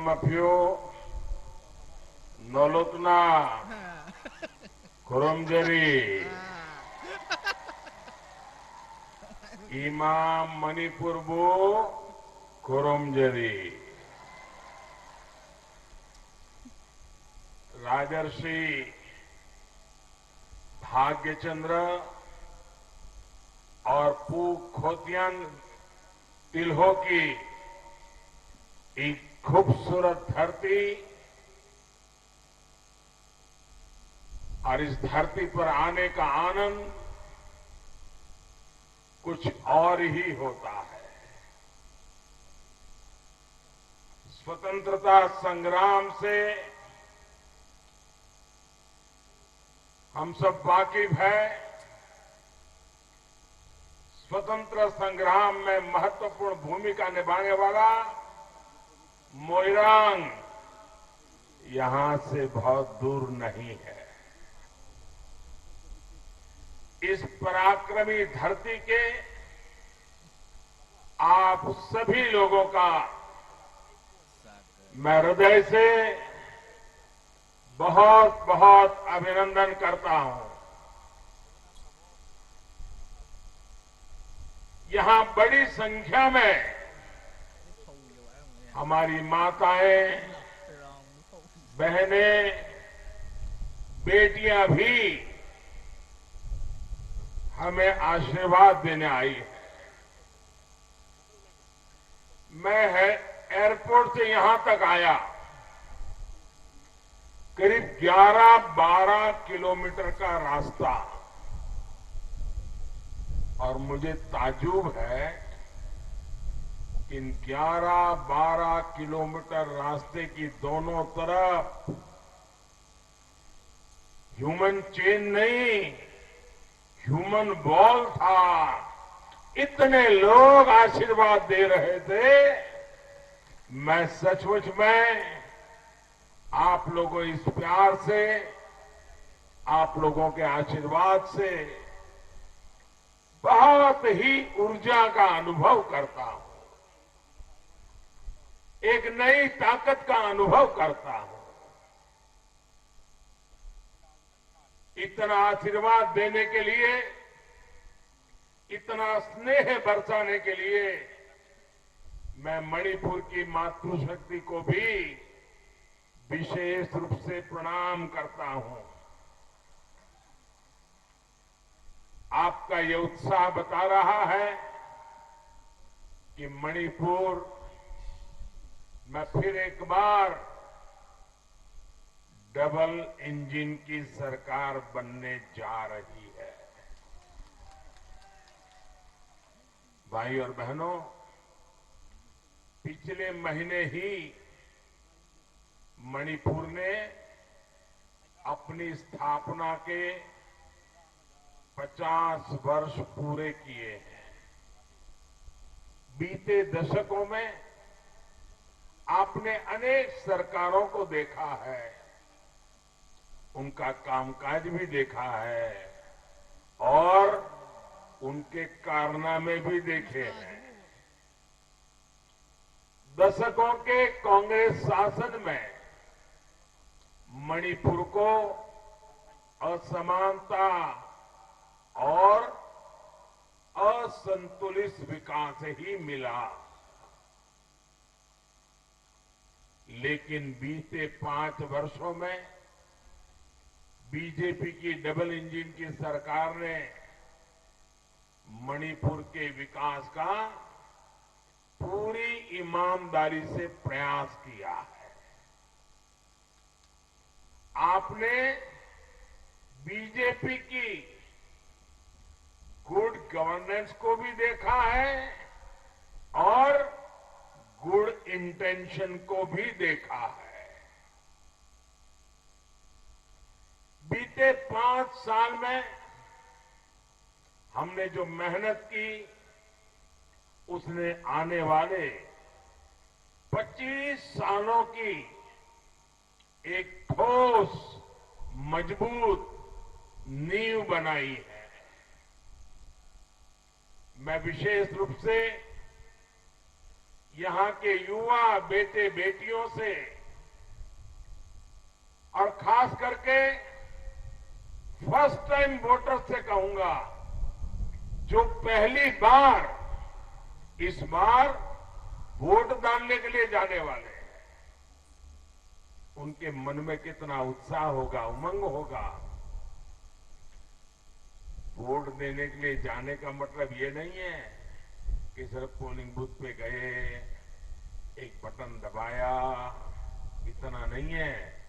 mafio nolotna Kurumjari Imam Manipur bu Kurumjari राजर्षि भाग्यचंद्र और पू खोतियान तिल्हो की एक खूबसूरत धरती और इस धरती पर आने का आनंद कुछ और ही होता है। स्वतंत्रता संग्राम से हम सब वाकिफ हैं। स्वतंत्र संग्राम में महत्वपूर्ण भूमिका निभाने वाला मोइरांग यहां से बहुत दूर नहीं है। इस पराक्रमी धरती के आप सभी लोगों का मैं हृदय से बहुत बहुत अभिनंदन करता हूं। यहां बड़ी संख्या में हमारी माताएं, बहनें, बेटियां भी हमें आशीर्वाद देने आई है। मैं एयरपोर्ट से यहां तक आया, करीब 11-12 किलोमीटर का रास्ता, और मुझे ताज्जुब है कि इन 11-12 किलोमीटर रास्ते की दोनों तरफ ह्यूमन चेन नहीं, ह्यूमन वॉल था। इतने लोग आशीर्वाद दे रहे थे। मैं सचमुच में आप लोगों इस प्यार से, आप लोगों के आशीर्वाद से बहुत ही ऊर्जा का अनुभव करता हूं, एक नई ताकत का अनुभव करता हूं। इतना आशीर्वाद देने के लिए, इतना स्नेह बरसाने के लिए मैं मणिपुर की मातृशक्ति को भी विशेष रूप से प्रणाम करता हूं। आपका ये उत्साह बता रहा है कि मणिपुर में फिर एक बार डबल इंजन की सरकार बनने जा रही है। भाई और बहनों, पिछले महीने ही मणिपुर ने अपनी स्थापना के 50 वर्ष पूरे किए हैं। बीते दशकों में आपने अनेक सरकारों को देखा है, उनका कामकाज भी देखा है और उनके कारनामे भी देखे हैं। दशकों के कांग्रेस शासन में मणिपुर को असमानता और असंतुलित विकास ही मिला, लेकिन बीते 5 वर्षों में बीजेपी की डबल इंजन की सरकार ने मणिपुर के विकास का पूरी ईमानदारी से प्रयास किया है। आपने बीजेपी की गुड गवर्नेंस को भी देखा है और गुड इंटेंशन को भी देखा है। बीते 5 साल में हमने जो मेहनत की, उसने आने वाले 25 सालों की एक ठोस, मजबूत नींव बनाई है। मैं विशेष रूप से यहां के युवा बेटे बेटियों से और खास करके फर्स्ट टाइम वोटर से कहूंगा, जो पहली बार इस बार वोट डालने के लिए जाने वाले हैं, उनके मन में कितना उत्साह होगा, उमंग होगा। वोट देने के लिए जाने का मतलब ये नहीं है कि सिर्फ पोलिंग बूथ पे गए, एक बटन दबाया, इतना नहीं है।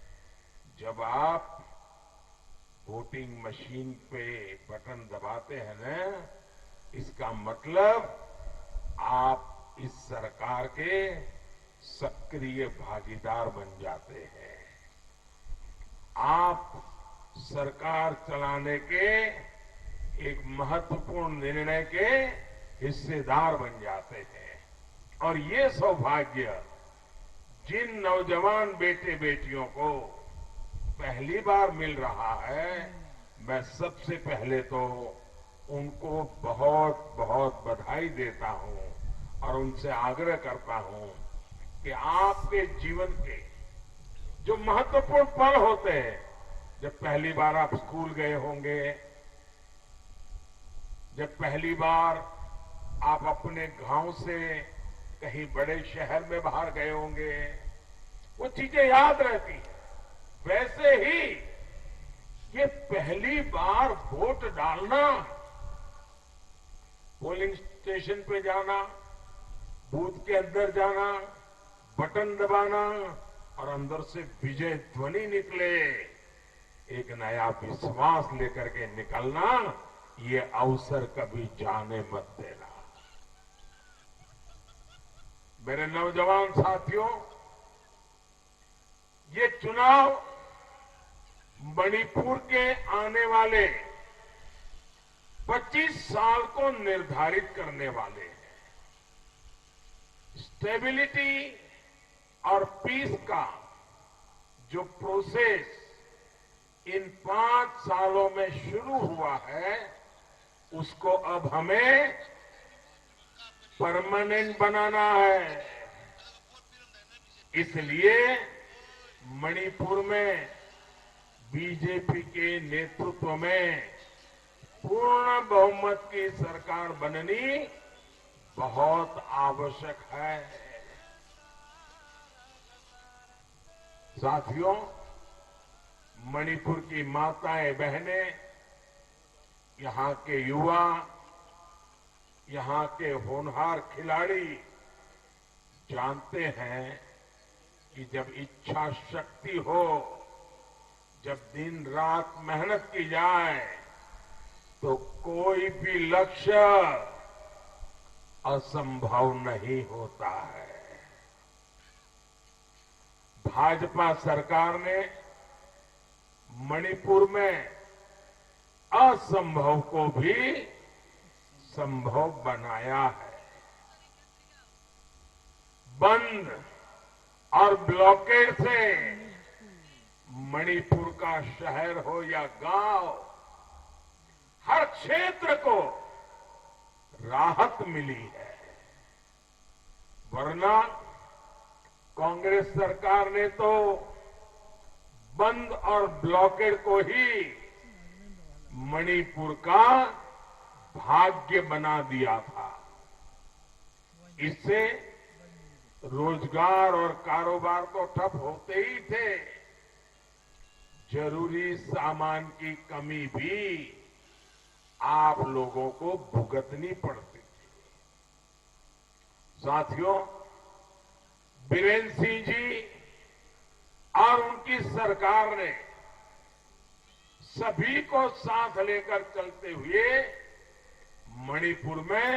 जब आप वोटिंग मशीन पे बटन दबाते हैं ना, इसका मतलब आप इस सरकार के सक्रिय भागीदार बन जाते हैं। आप सरकार चलाने के एक महत्वपूर्ण निर्णय के हिस्सेदार बन जाते हैं। और ये सौभाग्य जिन नौजवान बेटे बेटियों को पहली बार मिल रहा है, मैं सबसे पहले तो उनको बहुत बहुत बधाई देता हूं और उनसे आग्रह करता हूं कि आपके जीवन के जो महत्वपूर्ण पल होते हैं, जब पहली बार आप स्कूल गए होंगे, जब पहली बार आप अपने गांव से कहीं बड़े शहर में बाहर गए होंगे, वो चीजें याद रहती हैं। वैसे ही ये पहली बार वोट डालना, पोलिंग स्टेशन पे जाना, बूथ के अंदर जाना, बटन दबाना और अंदर से विजय ध्वनि निकले, एक नया विश्वास लेकर के निकलना, ये अवसर कभी जाने मत देना। मेरे नौजवान साथियों, ये चुनाव मणिपुर के आने वाले 25 साल को निर्धारित करने वाले हैं। स्टेबिलिटी और पीस का जो प्रोसेस इन 5 सालों में शुरू हुआ है, उसको अब हमें परमानेंट बनाना है। इसलिए मणिपुर में बीजेपी के नेतृत्व में पूर्ण बहुमत की सरकार बननी बहुत आवश्यक है। साथियों, मणिपुर की माताएं बहनें, यहां के युवा, यहां के होनहार खिलाड़ी जानते हैं कि जब इच्छा शक्ति हो, जब दिन रात मेहनत की जाए, तो कोई भी लक्ष्य असंभव नहीं होता है। भाजपा सरकार ने मणिपुर में असंभव को भी संभव बनाया है। बंद और ब्लॉकेड से मणिपुर का शहर हो या गांव, हर क्षेत्र को राहत मिली है। वरना कांग्रेस सरकार ने तो बंद और ब्लॉकेड को ही मणिपुर का भाग्य बना दिया था। इससे रोजगार और कारोबार तो ठप होते ही थे, जरूरी सामान की कमी भी आप लोगों को भुगतनी पड़ती थी। साथियों, बीरेन्द्र सिंह जी और उनकी सरकार ने सभी को साथ लेकर चलते हुए मणिपुर में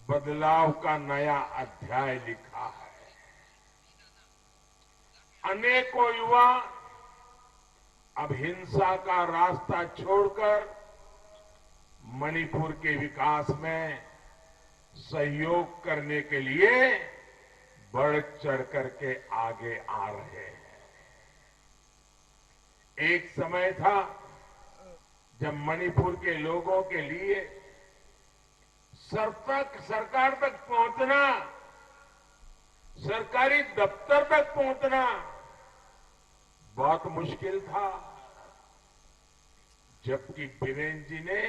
बदलाव का नया अध्याय लिखा है। अनेकों युवा अब हिंसा का रास्ता छोड़कर मणिपुर के विकास में सहयोग करने के लिए बढ़ चढ़ करके आगे आ रहे हैं। एक समय था जब मणिपुर के लोगों के लिए सरकार तक पहुंचना सरकारी दफ्तर तक पहुंचना बहुत मुश्किल था, जबकि बीरेन जी ने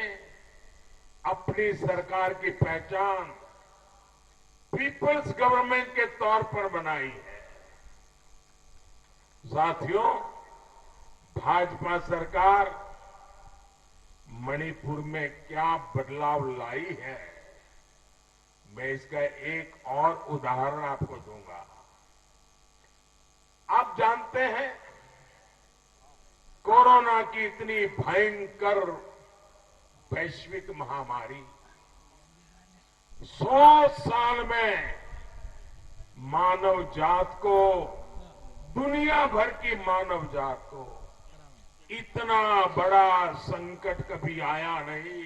अपनी सरकार की पहचान पीपल्स गवर्नमेंट के तौर पर बनाई है। साथियों, भाजपा सरकार मणिपुर में क्या बदलाव लाई है, मैं इसका एक और उदाहरण आपको दूंगा। आप जानते हैं, कोरोना की इतनी भयंकर वैश्विक महामारी 100 साल में मानव जात को, दुनिया भर की मानव जात को इतना बड़ा संकट कभी आया नहीं।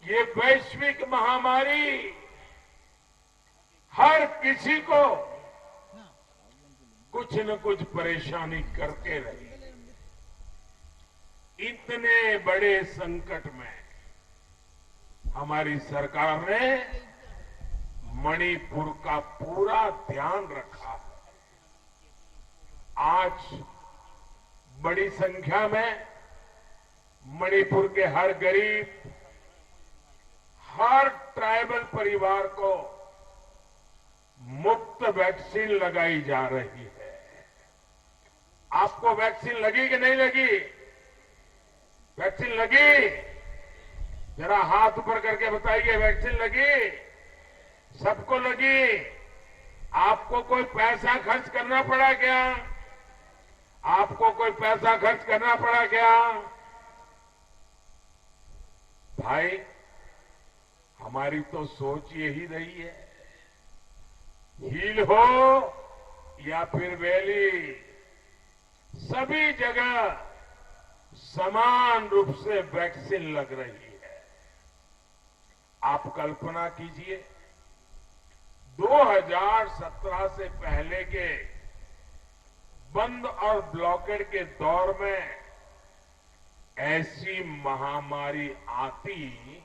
ये वैश्विक महामारी हर किसी को कुछ न कुछ परेशानी करके रही। इतने बड़े संकट में हमारी सरकार ने मणिपुर का पूरा ध्यान रखा है। आज बड़ी संख्या में मणिपुर के हर गरीब, हर ट्राइबल परिवार को मुफ्त वैक्सीन लगाई जा रही है। आपको वैक्सीन लगी कि नहीं लगी? वैक्सीन लगी? जरा हाथ ऊपर करके बताइए, वैक्सीन लगी? सबको लगी? आपको कोई पैसा खर्च करना पड़ा क्या? आपको कोई पैसा खर्च करना पड़ा क्या? भाई, हमारी तो सोच यही रही है, हिल हो या फिर वैली, सभी जगह समान रूप से वैक्सीन लग रही है। आप कल्पना कीजिए, 2017 से पहले के बंद और ब्लॉकेड के दौर में ऐसी महामारी आती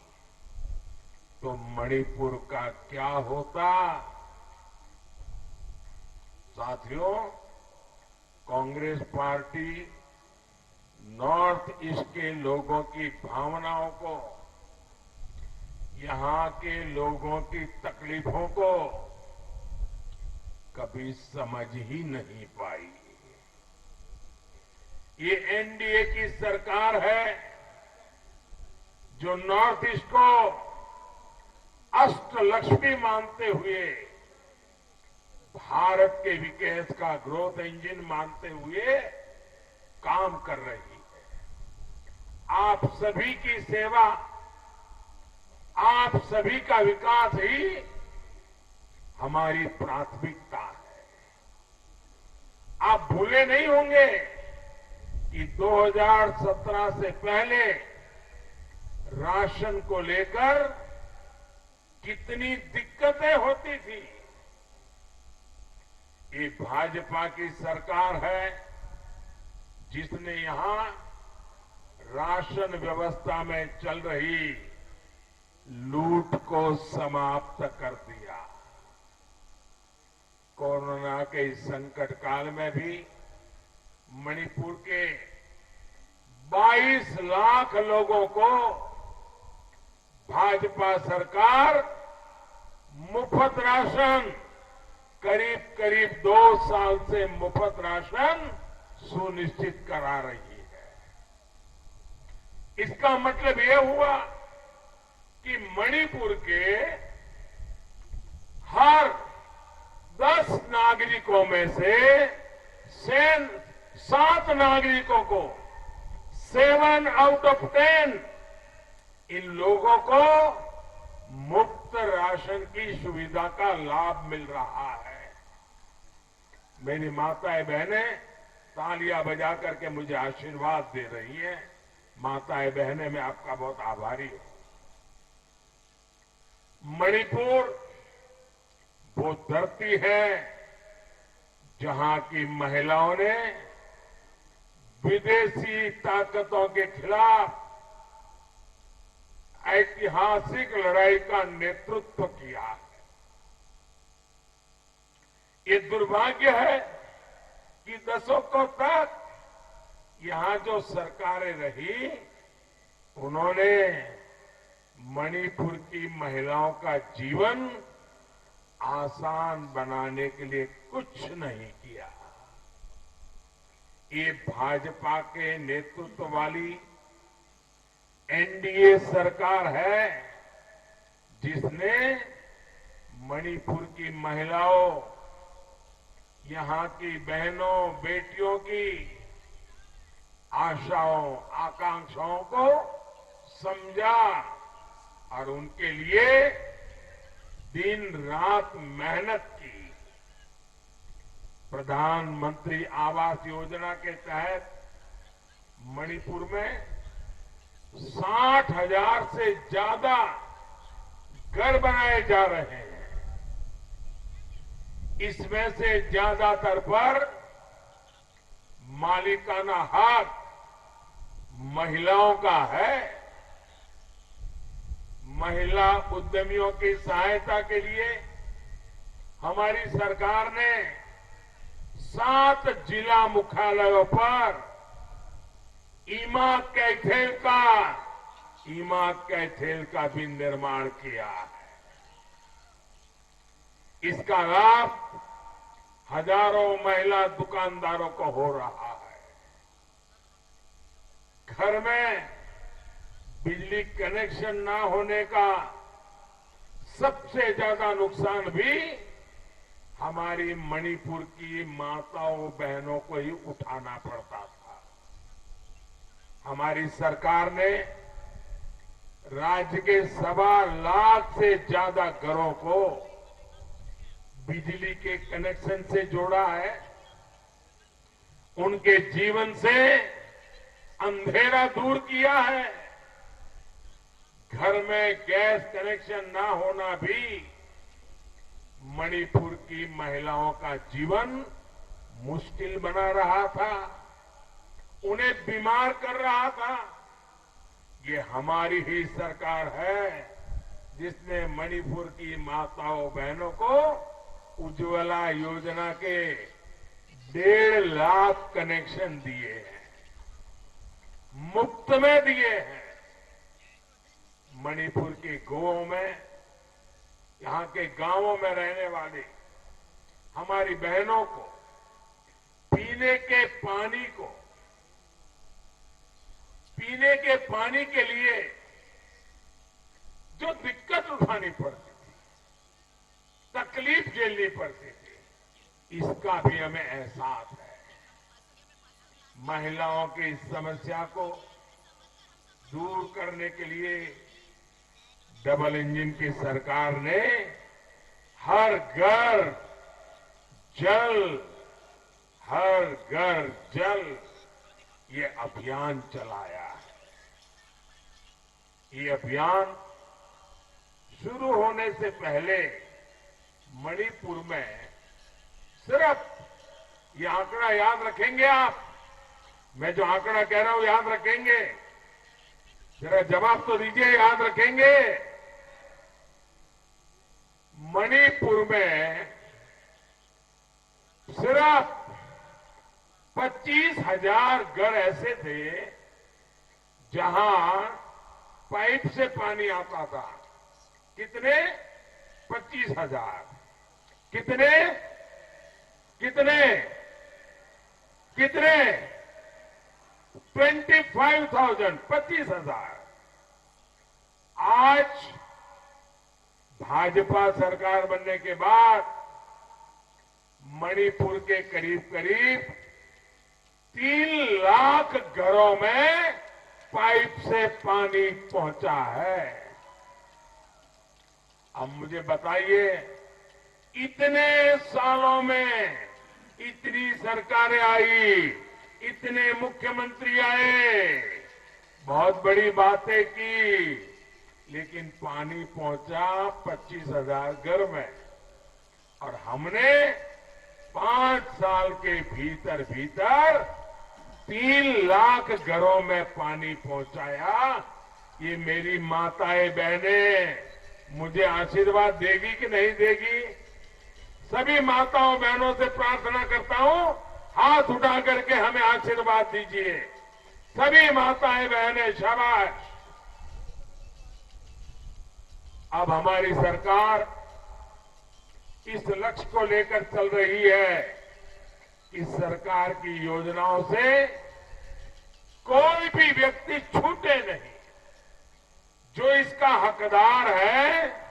तो मणिपुर का क्या होता? साथियों, कांग्रेस पार्टी नॉर्थ ईस्ट के लोगों की भावनाओं को, यहां के लोगों की तकलीफों को कभी समझ ही नहीं पाई। ये एनडीए की सरकार है जो नॉर्थ ईस्ट को अष्टलक्ष्मी मानते हुए, भारत के विकास का ग्रोथ इंजन मानते हुए काम कर रही है। आप सभी की सेवा, आप सभी का विकास ही हमारी प्राथमिकता है। आप भूले नहीं होंगे कि 2017 से पहले राशन को लेकर कितनी दिक्कतें होती थी। ये भाजपा की सरकार है जिसने यहां राशन व्यवस्था में चल रही लूट को समाप्त कर दिया। कोरोना के इस संकट काल में भी मणिपुर के 22 लाख लोगों को भाजपा सरकार मुफ्त राशन, करीब करीब 2 साल से मुफ्त राशन सुनिश्चित करा रही है। इसका मतलब यह हुआ कि मणिपुर के हर 10 नागरिकों में से 7 नागरिकों को, 7 आउट ऑफ 10 इन लोगों को मुफ्त राशन की सुविधा का लाभ मिल रहा है। मेरी माताएं बहनें तालियां बजा करके मुझे आशीर्वाद दे रही हैं। माताएं बहनें, मैं आपका बहुत आभारी हूं। मणिपुर वो धरती है जहां की महिलाओं ने विदेशी ताकतों के खिलाफ ऐतिहासिक लड़ाई का नेतृत्व किया है। ये दुर्भाग्य है कि दशकों तक यहां जो सरकारें रही उन्होंने मणिपुर की महिलाओं का जीवन आसान बनाने के लिए कुछ नहीं किया। ये भाजपा के नेतृत्व वाली एनडीए सरकार है जिसने मणिपुर की महिलाओं, यहां की बहनों बेटियों की आशाओं आकांक्षाओं को समझा और उनके लिए दिन रात मेहनत की। प्रधानमंत्री आवास योजना के तहत मणिपुर में 60,000 से ज्यादा घर बनाए जा रहे हैं। इसमें से ज्यादातर पर मालिकाना हक महिलाओं का है। महिला उद्यमियों की सहायता के लिए हमारी सरकार ने 7 जिला मुख्यालयों पर ईमा कैथेल का भी निर्माण किया है। इसका लाभ हजारों महिला दुकानदारों को हो रहा है। घर में बिजली कनेक्शन ना होने का सबसे ज्यादा नुकसान भी हमारी मणिपुर की माताओं बहनों को ही उठाना पड़ता था। हमारी सरकार ने राज्य के 1.25 लाख से ज्यादा घरों को बिजली के कनेक्शन से जोड़ा है। उनके जीवन से अंधेरा दूर किया है। घर में गैस कनेक्शन ना होना भी मणिपुर की महिलाओं का जीवन मुश्किल बना रहा था, उन्हें बीमार कर रहा था। ये हमारी ही सरकार है जिसने मणिपुर की माताओं बहनों को उज्ज्वला योजना के 1.5 लाख कनेक्शन दिए हैं, मुफ्त में दिए हैं। मणिपुर के गांवों में, यहां के गांवों में रहने वाले हमारी बहनों को पीने के पानी के लिए जो दिक्कत उठानी पड़ती थी, तकलीफ झेलनी पड़ती थी, इसका भी हमें एहसास है। महिलाओं की इस समस्या को दूर करने के लिए डबल इंजन की सरकार ने हर घर जल ये अभियान चलाया है। ये अभियान शुरू होने से पहले मणिपुर में सिर्फ ये आंकड़ा याद रखेंगे आप, मैं जो आंकड़ा कह रहा हूं याद रखेंगे, जरा जवाब तो दीजिए, याद रखेंगे। मणिपुर में सिर्फ 25,000 घर ऐसे थे जहां पाइप से पानी आता था। कितने? 25,000। कितने 25,000, 25,000। आज भाजपा सरकार बनने के बाद मणिपुर के करीब 3 लाख घरों में पाइप से पानी पहुंचा है। अब मुझे बताइए, इतने सालों में इतनी सरकारें आई, इतने मुख्यमंत्री आए, बहुत बड़ी बातें की, लेकिन पानी पहुंचा 25,000 घर में। और हमने 5 साल के भीतर 3 लाख घरों में पानी पहुंचाया। ये मेरी माताएं बहनें मुझे आशीर्वाद देगी कि नहीं देगी? सभी माताओं बहनों से प्रार्थना करता हूं, हाथ उठा करके हमें आशीर्वाद दीजिए। सभी माताएं बहनें शाबाश। अब हमारी सरकार इस लक्ष्य को लेकर चल रही है कि सरकार की योजनाओं से कोई भी व्यक्ति छूटे नहीं। जो इसका हकदार है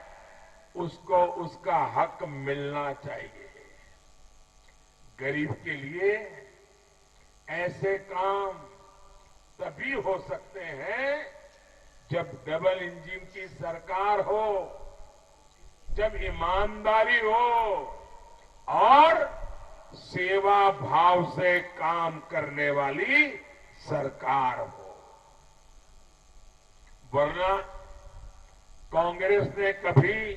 उसको उसका हक मिलना चाहिए। गरीब के लिए ऐसे काम तभी हो सकते हैं जब डबल इंजन की सरकार हो, जब ईमानदारी हो और सेवा भाव से काम करने वाली सरकार हो। वरना कांग्रेस ने कभी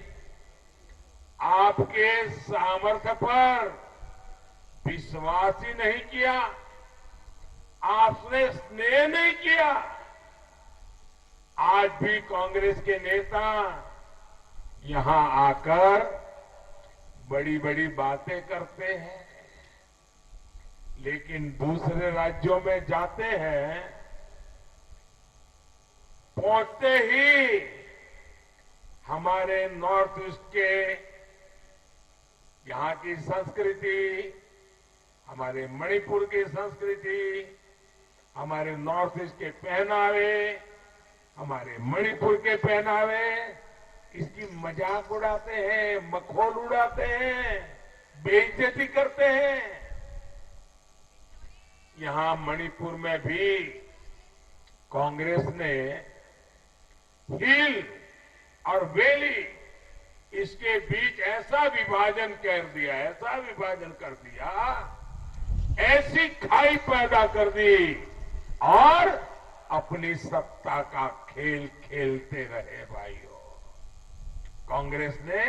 आपके सामर्थ्य पर विश्वास ही नहीं किया, आपने स्नेह नहीं किया। आज भी कांग्रेस के नेता यहां आकर बड़ी बड़ी बातें करते हैं, लेकिन दूसरे राज्यों में जाते हैं, पहुंचते ही हमारे नॉर्थ ईस्ट के यहां की संस्कृति, हमारे मणिपुर की संस्कृति, हमारे नॉर्थ ईस्ट के पहनावे, हमारे मणिपुर के पहनावे, इसकी मजाक उड़ाते हैं, मखौल उड़ाते हैं, बेइज्जती करते हैं। यहां मणिपुर में भी कांग्रेस ने हिल और वैली इसके बीच ऐसा विभाजन कर दिया, ऐसा विभाजन कर दिया, ऐसी खाई पैदा कर दी और अपनी सत्ता का खेल खेलते रहे। भाइयों, कांग्रेस ने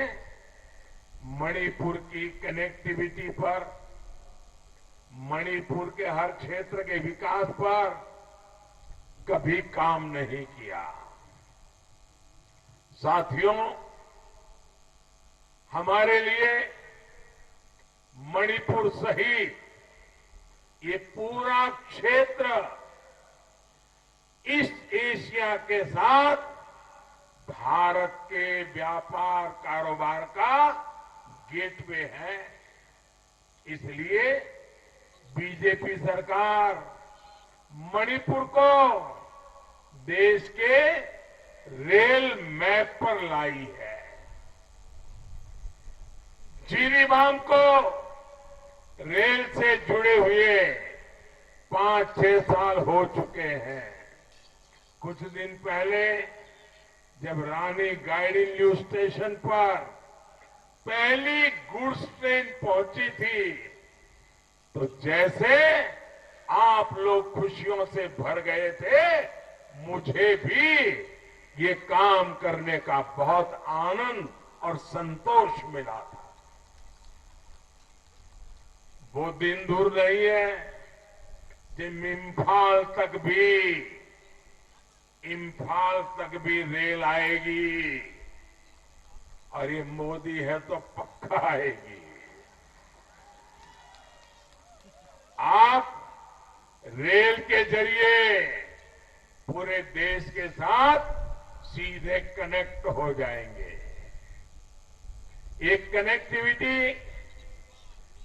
मणिपुर की कनेक्टिविटी पर, मणिपुर के हर क्षेत्र के विकास पर कभी काम नहीं किया। साथियों, हमारे लिए मणिपुर सहित ये पूरा क्षेत्र ईस्ट एशिया के साथ भारत के व्यापार कारोबार का गेटवे है। इसलिए बीजेपी सरकार मणिपुर को देश के रेल मैप पर लाई है। जिरीबाम को रेल से जुड़े हुए 5-6 साल हो चुके हैं। कुछ दिन पहले जब रानी गाइडिंलियू स्टेशन पर पहली गुड्स ट्रेन पहुंची थी, तो जैसे आप लोग खुशियों से भर गए थे, मुझे भी ये काम करने का बहुत आनंद और संतोष मिला था। वो दिन दूर नहीं है जब इम्फाल तक भी रेल आएगी, और ये मोदी है तो पक्का आएगी। आप रेल के जरिए पूरे देश के साथ सीधे कनेक्ट हो जाएंगे। ये कनेक्टिविटी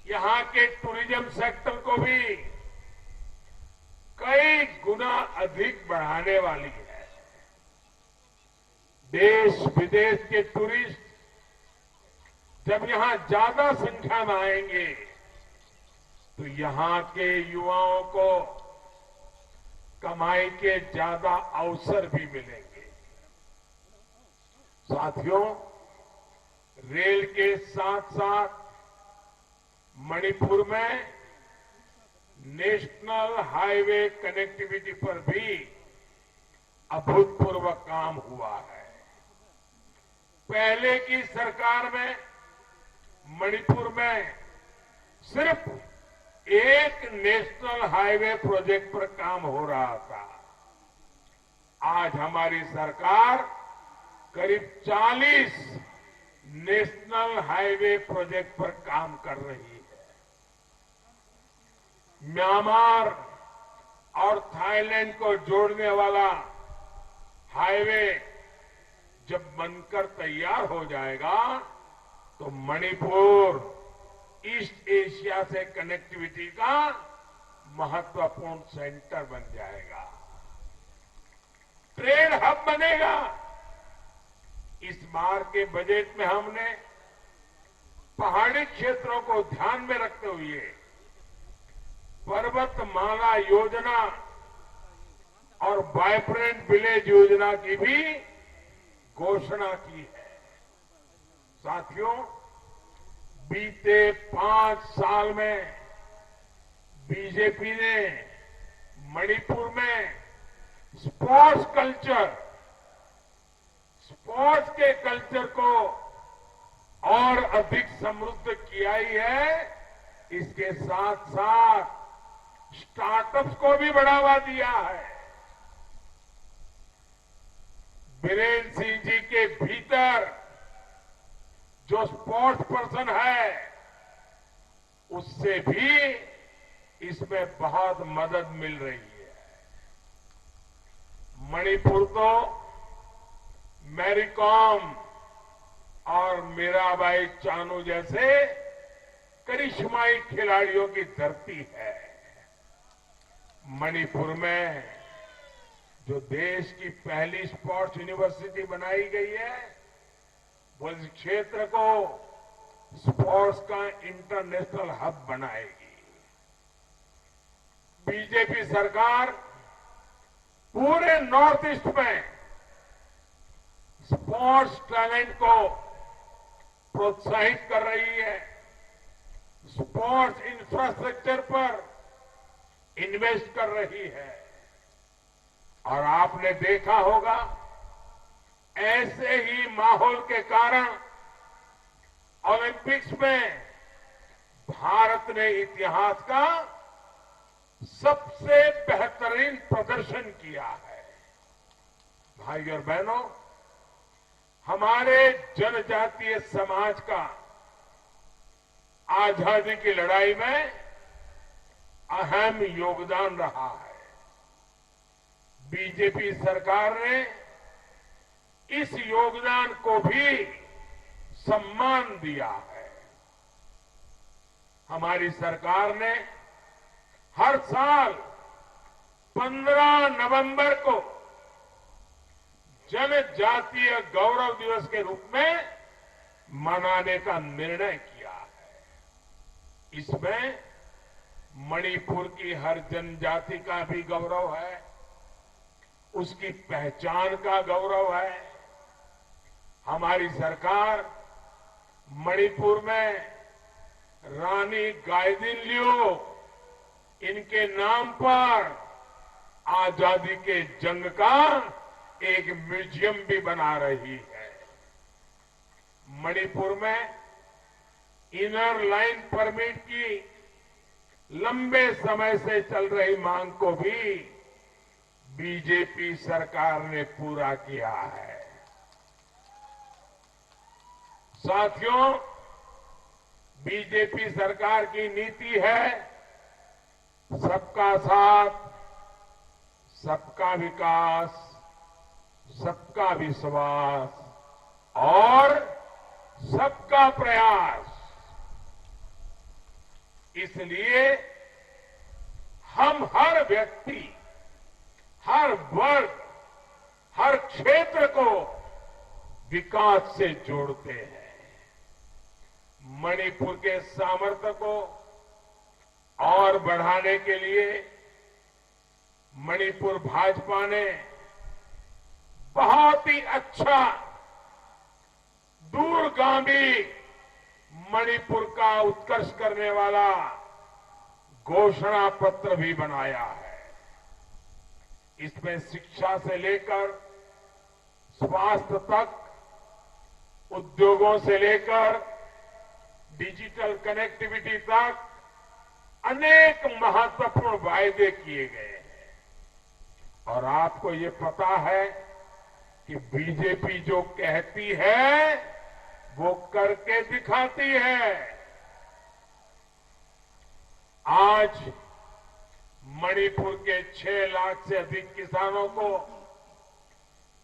यहां के टूरिज्म सेक्टर को भी कई गुना अधिक बढ़ाने वाली है। देश विदेश के टूरिस्ट जब यहां ज्यादा संख्या में आएंगे, तो यहां के युवाओं को कमाई के ज्यादा अवसर भी मिलेंगे। साथियों, रेल के साथ साथ मणिपुर में नेशनल हाईवे कनेक्टिविटी पर भी अभूतपूर्व काम हुआ है। पहले की सरकार में मणिपुर में सिर्फ एक नेशनल हाईवे प्रोजेक्ट पर काम हो रहा था। आज हमारी सरकार करीब 40 नेशनल हाईवे प्रोजेक्ट पर काम कर रही है। म्यांमार और थाईलैंड को जोड़ने वाला हाईवे जब बनकर तैयार हो जाएगा तो मणिपुर ईस्ट एशिया से कनेक्टिविटी का महत्वपूर्ण सेंटर बन जाएगा, ट्रेड हब बनेगा। इस बार के बजट में हमने पहाड़ी क्षेत्रों को ध्यान में रखते हुए पर्वतमाला योजना और वाइब्रेंट विलेज योजना की भी घोषणा की है। साथियों, बीते 5 साल में बीजेपी ने मणिपुर में स्पोर्ट्स के कल्चर को और अधिक समृद्ध किया ही है। इसके साथ साथ स्टार्टअप्स को भी बढ़ावा दिया है। बीरेन सिंह जी के भीतर जो स्पोर्ट्स पर्सन है उससे भी इसमें बहुत मदद मिल रही है। मणिपुर तो मैरीकॉम और मीराबाई चानू जैसे करिश्माई खिलाड़ियों की धरती है। मणिपुर में जो देश की पहली स्पोर्ट्स यूनिवर्सिटी बनाई गई है वो इस क्षेत्र को स्पोर्ट्स का इंटरनेशनल हब बनाएगी। बीजेपी सरकार पूरे नॉर्थ ईस्ट में स्पोर्ट्स टैलेंट को प्रोत्साहित कर रही है, स्पोर्ट्स इंफ्रास्ट्रक्चर पर इन्वेस्ट कर रही है। और आपने देखा होगा ऐसे ही माहौल के कारण ओलंपिक्स में भारत ने इतिहास का सबसे बेहतरीन प्रदर्शन किया है। भाई और बहनों, हमारे जनजातीय समाज का आजादी की लड़ाई में अहम योगदान रहा है। बीजेपी सरकार ने इस योगदान को भी सम्मान दिया है। हमारी सरकार ने हर साल 15 नवंबर को जनजातीय गौरव दिवस के रूप में मनाने का निर्णय किया है। इसमें मणिपुर की हर जनजाति का भी गौरव है, उसकी पहचान का गौरव है। हमारी सरकार मणिपुर में रानी गाइदिन्ल्यू इनके नाम पर आजादी के जंग का एक म्यूजियम भी बना रही है। मणिपुर में इनर लाइन परमिट की लंबे समय से चल रही मांग को भी बीजेपी सरकार ने पूरा किया है। साथियों, बीजेपी सरकार की नीति है सबका साथ, सबका विकास, सबका विश्वास और सबका प्रयास। इसलिए हम हर व्यक्ति, हर वर्ग, हर क्षेत्र को विकास से जोड़ते हैं। मणिपुर के सामर्थ्य को और बढ़ाने के लिए मणिपुर भाजपा ने बहुत ही अच्छा दूरगामी मणिपुर का उत्कर्ष करने वाला घोषणा पत्र भी बनाया है। इसमें शिक्षा से लेकर स्वास्थ्य तक, उद्योगों से लेकर डिजिटल कनेक्टिविटी तक अनेक महत्वपूर्ण वायदे किए गए हैं। और आपको ये पता है कि बीजेपी जो कहती है वो करके दिखाती है। आज मणिपुर के 6 लाख से अधिक किसानों को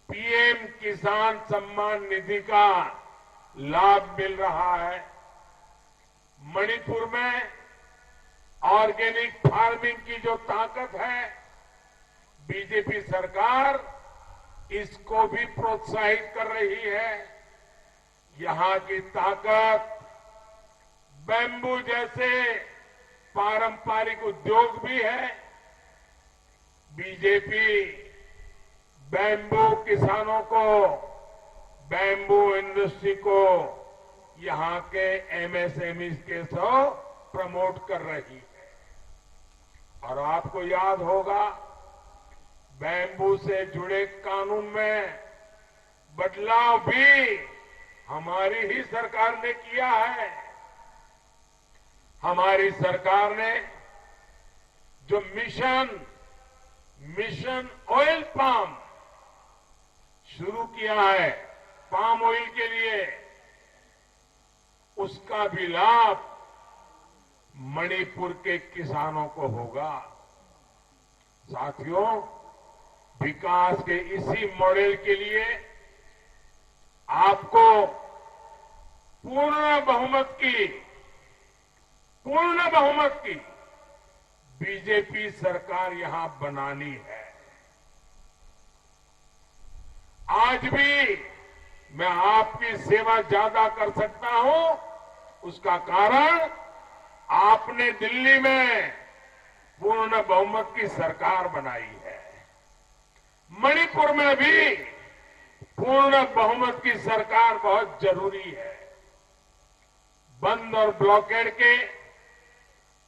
पीएम किसान सम्मान निधि का लाभ मिल रहा है। मणिपुर में ऑर्गेनिक फार्मिंग की जो ताकत है, बीजेपी सरकार इसको भी प्रोत्साहित कर रही है। यहां की ताकत बैम्बू जैसे पारंपरिक उद्योग भी है। बीजेपी बैम्बू किसानों को, बैम्बू इंडस्ट्री को यहां के एमएसएमई के सो प्रमोट कर रही है। और आपको याद होगा, बैम्बू से जुड़े कानून में बदलाव भी हमारी ही सरकार ने किया है। हमारी सरकार ने जो मिशन ऑयल पाम शुरू किया है, पाम ऑयल के लिए, उसका भी लाभ मणिपुर के किसानों को होगा। साथियों, विकास के इसी मॉडल के लिए आपको पूर्ण बहुमत की बीजेपी सरकार यहां बनानी है। आज भी मैं आपकी सेवा ज्यादा कर सकता हूं, उसका कारण आपने दिल्ली में पूर्ण बहुमत की सरकार बनाई है। मणिपुर में भी पूर्ण बहुमत की सरकार बहुत जरूरी है। बंद और ब्लॉकेड के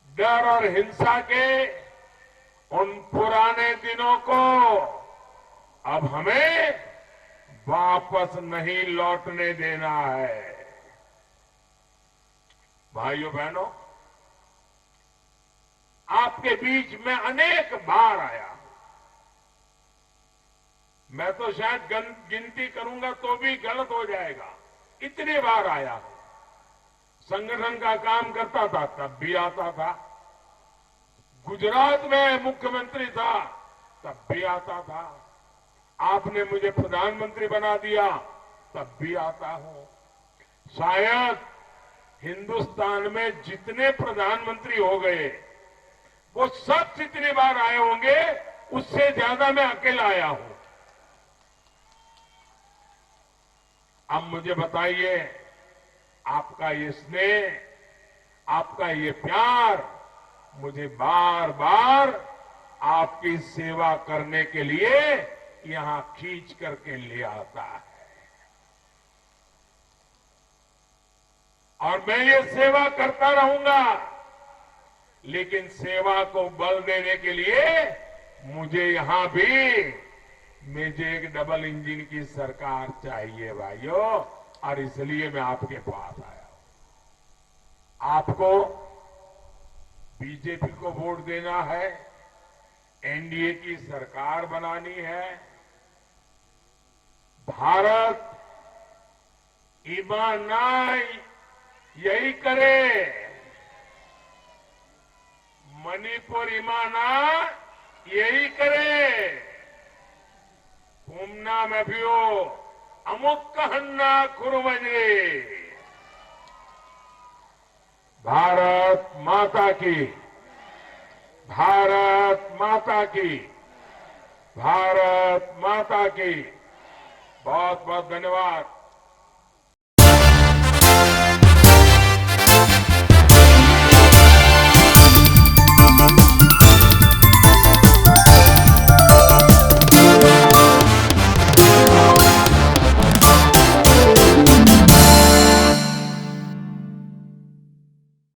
डर और हिंसा के उन पुराने दिनों को अब हमें वापस नहीं लौटने देना है। भाइयों बहनों, आपके बीच में अनेक बार आया हूं। मैं तो शायद गिनती करूंगा तो भी गलत हो जाएगा, इतनी बार आया हूं। संगठन का काम करता था तब भी आता था, गुजरात में मुख्यमंत्री था तब भी आता था, आपने मुझे प्रधानमंत्री बना दिया तब भी आता हूं। शायद हिंदुस्तान में जितने प्रधानमंत्री हो गए वो सब जितनी बार आए होंगे उससे ज्यादा मैं अकेला आया हूं। अब मुझे बताइए, आपका ये स्नेह, आपका ये प्यार मुझे बार बार आपकी सेवा करने के लिए यहां खींच करके ले आता है। और मैं ये सेवा करता रहूंगा, लेकिन सेवा को बल देने के लिए मुझे यहां भी मुझे एक डबल इंजन की सरकार चाहिए भाइयों, और इसलिए मैं आपके पास आया हूं। आपको बीजेपी को वोट देना है, एनडीए की सरकार बनानी है। भारत ईमानदार यही करे, मणिपुर ईमानदार यही करे। पुमना में भी हो अमुक कहन्ना खुरुमजरे। भारत माता की, भारत माता की, भारत माता की। बहुत बहुत धन्यवाद।